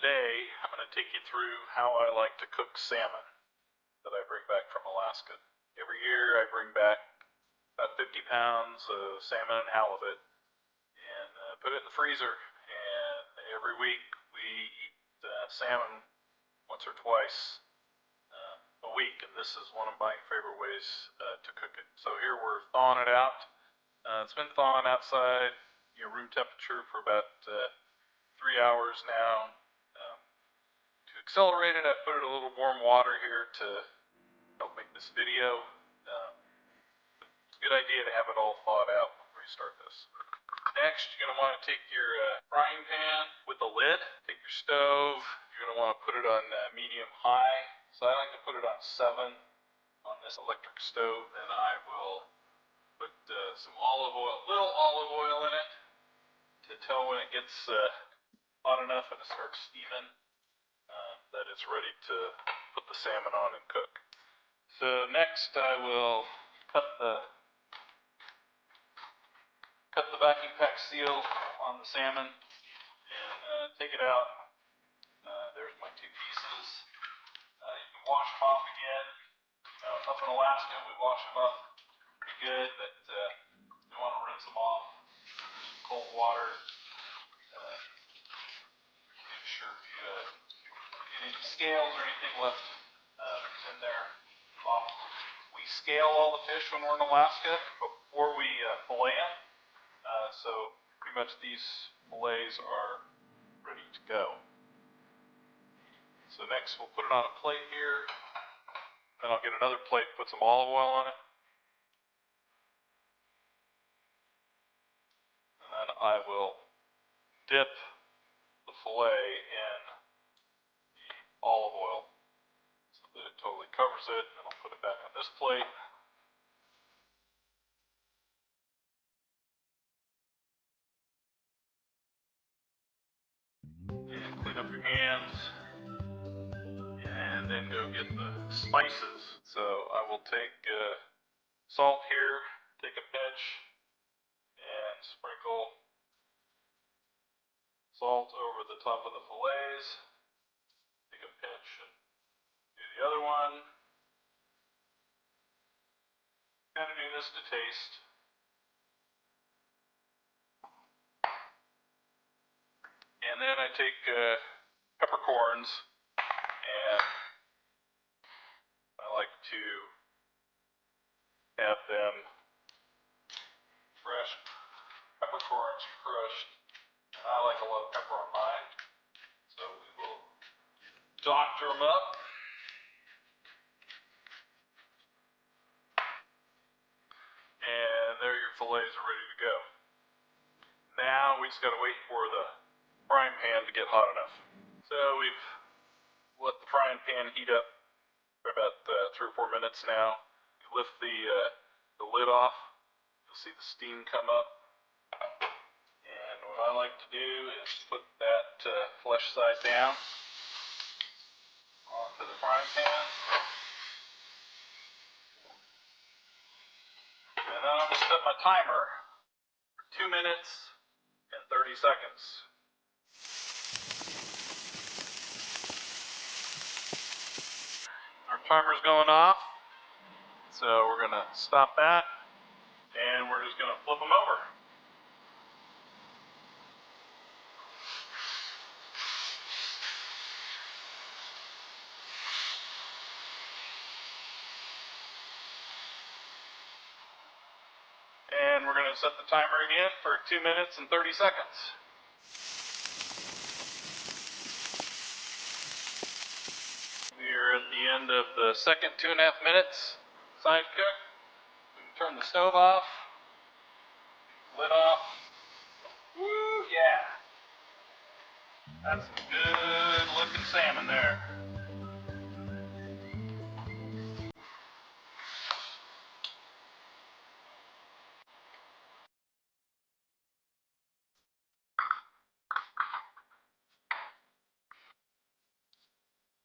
today I'm going to take you through how I like to cook salmon that I bring back from Alaska. Every year I bring back about 50 pounds of salmon and halibut and put it in the freezer. And every week we eat salmon once or twice a week, and this is one of my favorite ways to cook it. So here we're thawing it out. It's been thawing outside, room temperature for about 3 hours now. To accelerate it, I put it in a little warm water here to help make this video. It's a good idea to have it all thawed out before you start this. Next, you're going to want to take your frying pan with the lid. Take your stove. You're going to want to put it on medium-high. So I like to put it on 7 on this electric stove. Then I will put some olive oil, little olive oil in it to tell when it gets hot enough and it starts steaming that it's ready to put the salmon on and cook. So next I will cut the vacuum pack seal on the salmon and take it out. There's my 2 pieces. You can wash them off again. Up in Alaska we wash them up pretty good, but you want to rinse them off in cold water. Make sure if you get any scales or anything left in there off. We scale all the fish when we're in Alaska before we fillet them. So pretty much these fillets are ready to go. So next we'll put it on a plate here. Then I'll get another plate, put some olive oil on it. And then I will dip the fillet in the olive oil so that it totally covers it. And I'll put it back on this plate. And clean up your hands. And then go get the spices. So I will take salt here, take a pinch, and sprinkle salt over the top of the fillets. Take a pinch and do the other one. Kind of do this to taste. And then I take peppercorns, and I like to have them fresh peppercorns crushed. I like a lot of pepper on mine, so we will doctor them up. And there your fillets are ready to go. Now we just got to wait for the frying pan to get hot enough. So we've let the frying pan heat up for about 3 or 4 minutes now. You lift the lid off, you'll see the steam come up. And what I like to do is put that flesh side down onto the frying pan. And then I'll just set my timer for 2 minutes and 30 seconds. Our timer's going off, so we're going to stop that, and we're just going to flip them over. And we're going to set the timer again for 2 minutes and 30 seconds. We're at the end of the second 2.5 minutes. Side cook. We can turn the stove off. Lid off. Woo, yeah. That's some good looking salmon there.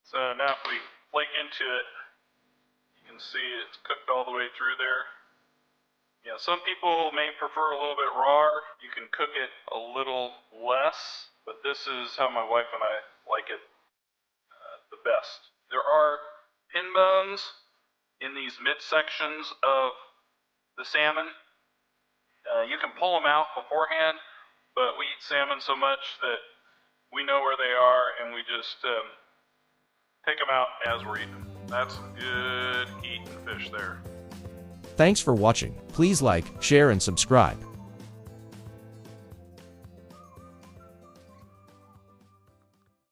So now if we flake into it, you can see it's cooked all the way through there. Yeah, some people may prefer a little bit raw. You can cook it a little less, but this is how my wife and I like it. best. There are pin bones in these midsections of the salmon. You can pull them out beforehand, but we eat salmon so much that we know where they are, and we just pick them out as we're eating them. That's some good eating fish there. Thanks for watching. Please like, share, and subscribe.